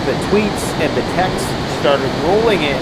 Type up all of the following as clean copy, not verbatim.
the tweets and the texts started rolling in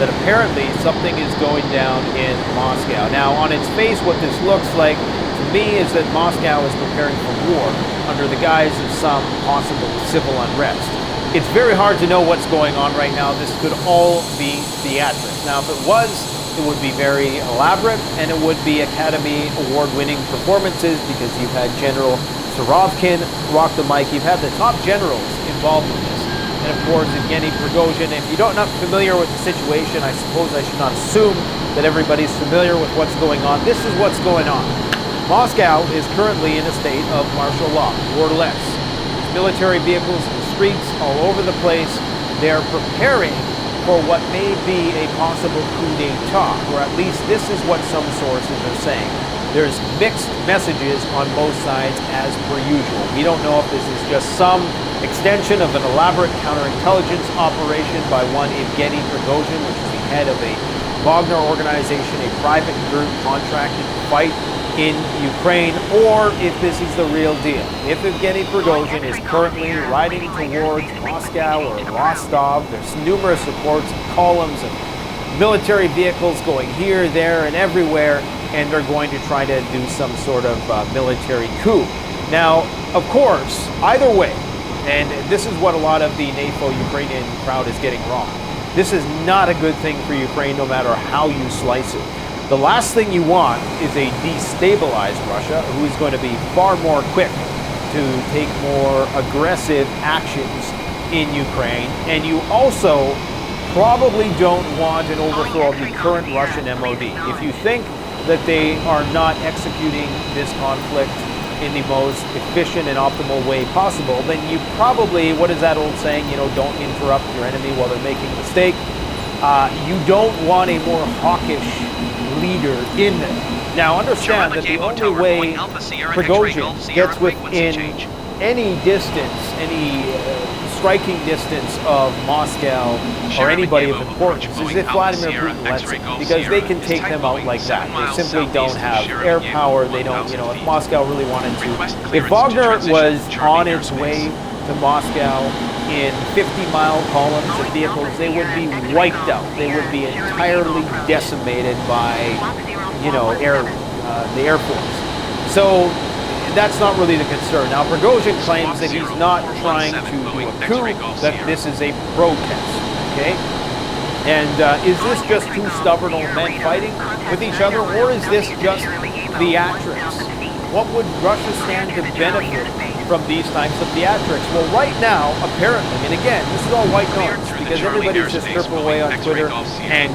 that apparently something is going down in Moscow. Now, on its face, what this looks like to me is that Moscow is preparing for war under the guise of some possible civil unrest. It's very hard to know what's going on right now. This could all be theatrics. Now, if it was, it would be very elaborate, and it would be Academy Award-winning performances because you've had General Surovkin rock the mic. You've had the top generals involved in this. And of course, Evgeny Prigozhin. If you're not familiar with the situation, I suppose I should not assume that everybody's familiar with what's going on. This is what's going on. Moscow is currently in a state of martial law, more or less. There's military vehicles in the streets all over the place. They're preparing for what may be a possible coup d'etat, or at least this is what some sources are saying. There's mixed messages on both sides as per usual. We don't know if this is just some extension of an elaborate counterintelligence operation by one Evgeny Prigozhin, which is the head of a Wagner organization, a private group contracted to fight in Ukraine, or if this is the real deal. If Evgeny Prigozhin is currently riding towards Moscow or Rostov, there's numerous reports of columns of military vehicles going here, there, and everywhere, and they're going to try to do some sort of military coup. Now, of course, either way, and this is what a lot of the NATO Ukrainian crowd is getting wrong, this is not a good thing for Ukraine no matter how you slice it. The last thing you want is a destabilized Russia who is going to be far more quick to take more aggressive actions in Ukraine. And you also probably don't want an overthrow of the current Russian MOD. If you think that they are not executing this conflict in the most efficient and optimal way possible, then you probably, what is that old saying, you know, don't interrupt your enemy while they're making a mistake. You don't want a more hawkish leader in there. Now understand that the only way Prigozhin gets within any distance, any striking distance of Moscow or anybody of importance is if Vladimir Putin lets it, because they can take them out like that. They simply don't have air power. They don't, you know, if Moscow really wanted to. If Wagner was on its way to Moscow in 50-mile columns of vehicles, they would be wiped out. They would be entirely decimated by, you know, the Air Force. So that's not really the concern. Now, Prigozhin claims that he's not trying to do a coup, that this is a protest, okay? And is this just two stubborn old men fighting with each other, or is this just theatrics? What would Russia stand to benefit from these types of theatrics? Well, right now, apparently, and again, this is all white noise, because everybody's just tripping away on Twitter and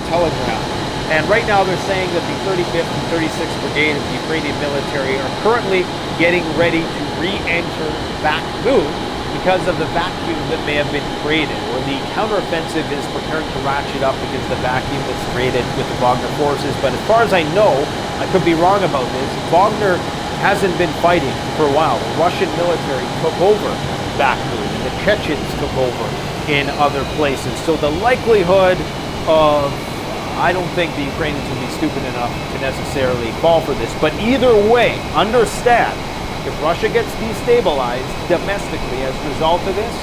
Telegram. And right now they're saying that the 35th and 36th Brigade of the Ukrainian military are currently getting ready to re-enter Bakhmut because of the vacuum that may have been created, or the counteroffensive is preparing to ratchet up because of the vacuum that's created with the Wagner forces. But as far as I know, I could be wrong about this, Wagner hasn't been fighting for a while. The Russian military took over Bakhmut, and the Chechens took over in other places. So the likelihood of, I don't think the Ukrainians would be stupid enough to necessarily fall for this. But either way, understand, if Russia gets destabilized domestically as a result of this,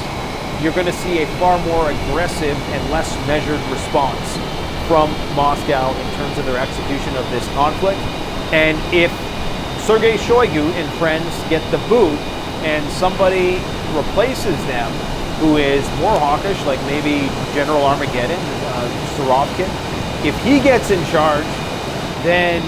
you're going to see a far more aggressive and less measured response from Moscow in terms of their execution of this conflict. And if Sergei Shoigu and friends get the boot and somebody replaces them who is more hawkish, like maybe General Armageddon, Surovkin, if he gets in charge, then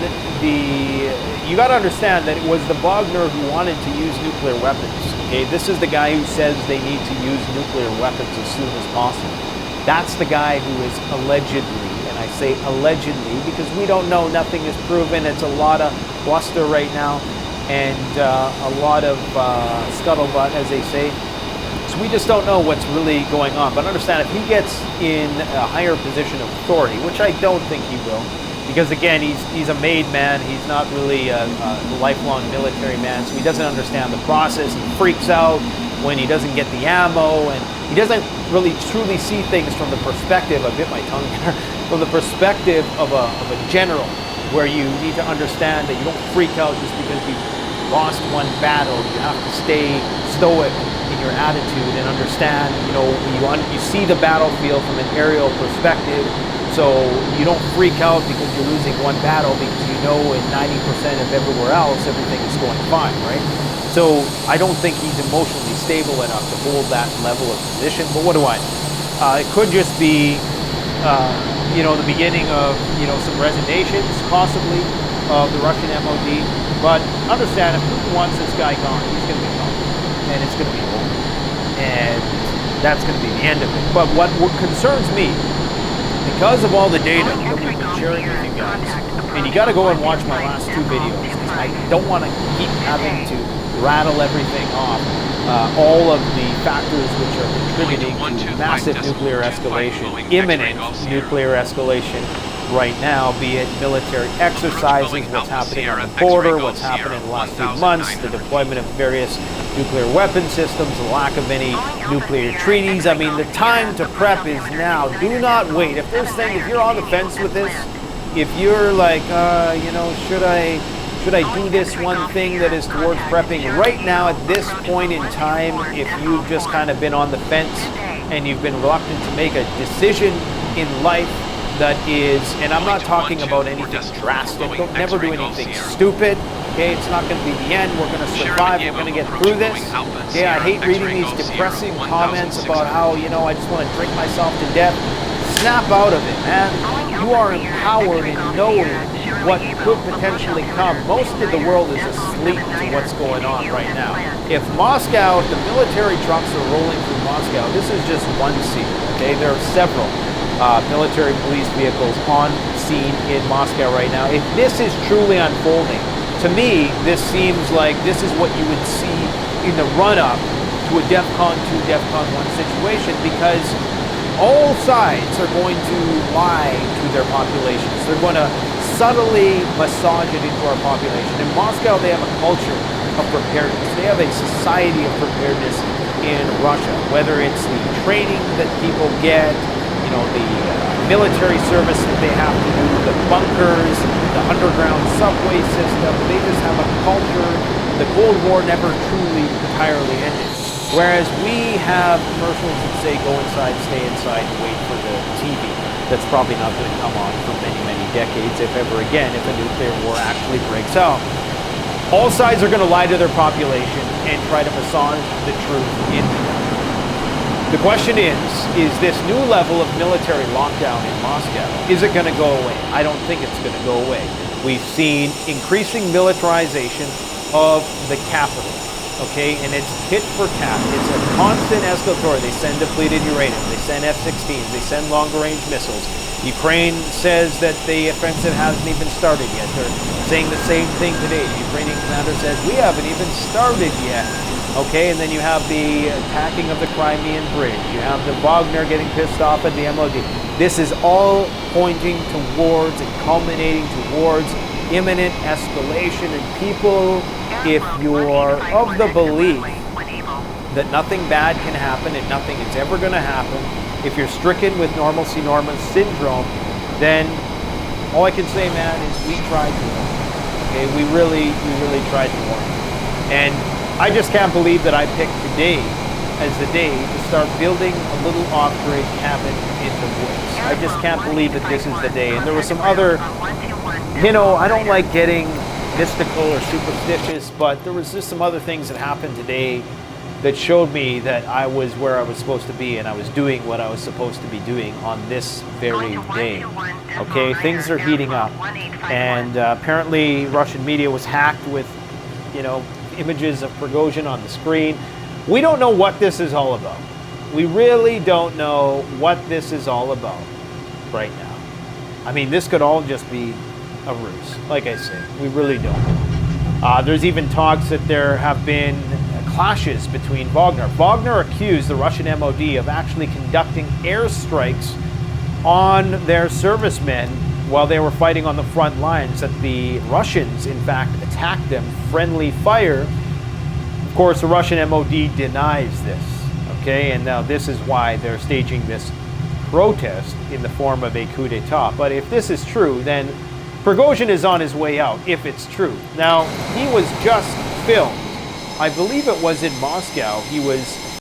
you got to understand that it was the Wagner who wanted to use nuclear weapons. Okay, this is the guy who says they need to use nuclear weapons as soon as possible. That's the guy who is allegedly, and I say allegedly because we don't know, nothing is proven. It's a lot of bluster right now, and a lot of scuttlebutt, as they say. So we just don't know what's really going on. But understand, if he gets in a higher position of authority, which I don't think he will, because again, he's a made man. He's not really a lifelong military man, so he doesn't understand the process. He freaks out when he doesn't get the ammo, and he doesn't really truly see things from the perspective, I bit my tongue there, from the perspective of a general, where you need to understand that you don't freak out just because you lost one battle, you have to stay stoic in your attitude and understand, you see the battlefield from an aerial perspective, so you don't freak out because you're losing one battle, because you know in 90% of everywhere else, everything is going fine, right? So I don't think he's emotionally stable enough to hold that level of position, but what do I know? It could just be, the beginning of, some resignations, possibly, of the Russian MOD. But understand, if Putin wants this guy gone, he's going to be gone. And it's going to be over. And that's going to be the end of it. But what concerns me, because of all the data that we've been sharing with you guys, and you got to go and watch my last two videos, because I don't want to keep having to rattle everything off, all of the factors which are contributing to massive nuclear escalation, imminent nuclear escalation right now, be it military exercises, what's happening on the border, what's happened in the last few months, the deployment of various nuclear weapon systems, the lack of any nuclear treaties. I mean, the time to prep is now. Do not wait. If you're on the fence with this, if you're like, should I do this one thing that is towards prepping right now at this point in time, if you've just kind of been on the fence and you've been reluctant to make a decision in life that is, and I'm not talking about anything drastic, don't never do anything stupid, okay, it's not going to be the end, we're going to survive, we're going to get through this, okay, I hate reading these depressing comments about how, I just want to drink myself to death. Snap out of it, man. You are empowered in knowing what could potentially come. Most of the world is asleep to what's going on right now. If the military trucks are rolling through Moscow, this is just one scene, okay? There are several military police vehicles on scene in Moscow right now. If this is truly unfolding, to me, this seems like this is what you would see in the run-up to a DEFCON 2, DEFCON 1 situation, because all sides are going to lie to their populations. They're going to subtly massage it into our population. In Moscow, they have a culture of preparedness. They have a society of preparedness in Russia, whether it's the training that people get, the military service that they have to do, the bunkers, the underground subway system. They just have a culture. The Cold War never truly entirely ended. Whereas we have commercials that say go inside, stay inside, and wait for the TV. That's probably not going to come on for many, many decades, if ever again, if a nuclear war actually breaks out. All sides are going to lie to their population and try to massage the truth into them. The question is this new level of military lockdown in Moscow, is it going to go away? I don't think it's going to go away. We've seen increasing militarization of the capital. Okay, and it's tit for tat. It's a constant escalatory. They send depleted uranium. They send F-16s. They send longer-range missiles. Ukraine says that the offensive hasn't even started yet. They're saying the same thing today. The Ukrainian commander says, we haven't even started yet. Okay, and then you have the attacking of the Crimean Bridge. You have the Wagner getting pissed off at the MOD. This is all pointing towards and culminating towards imminent escalation, and people, if you're of the belief that nothing bad can happen and nothing is ever going to happen, if you're stricken with normalcy syndrome, then all I can say, man, is we tried to warn. Okay, we really tried to warn. And I just can't believe that I picked today as the day to start building a little off-grid cabin in the woods. I just can't believe that this is the day. And there was some other, I don't like getting mystical or superstitious, but there was just some other things that happened today that showed me that I was where I was supposed to be and I was doing what I was supposed to be doing on this very day. Okay, things are heating up, and apparently Russian media was hacked with, images of Prigozhin on the screen. We don't know what this is all about. We really don't know what this is all about right now. I mean, this could all just be a ruse, like I say. We really don't. There's even talks that there have been clashes between Wagner. Wagner accused the Russian MOD of actually conducting airstrikes on their servicemen while they were fighting on the front lines, that the Russians, in fact, attacked them, friendly fire. Of course, the Russian MOD denies this, okay? And now this is why they're staging this protest in the form of a coup d'etat. But if this is true, then Prigozhin is on his way out, if it's true. Now, he was just filmed. I believe it was in Moscow. He was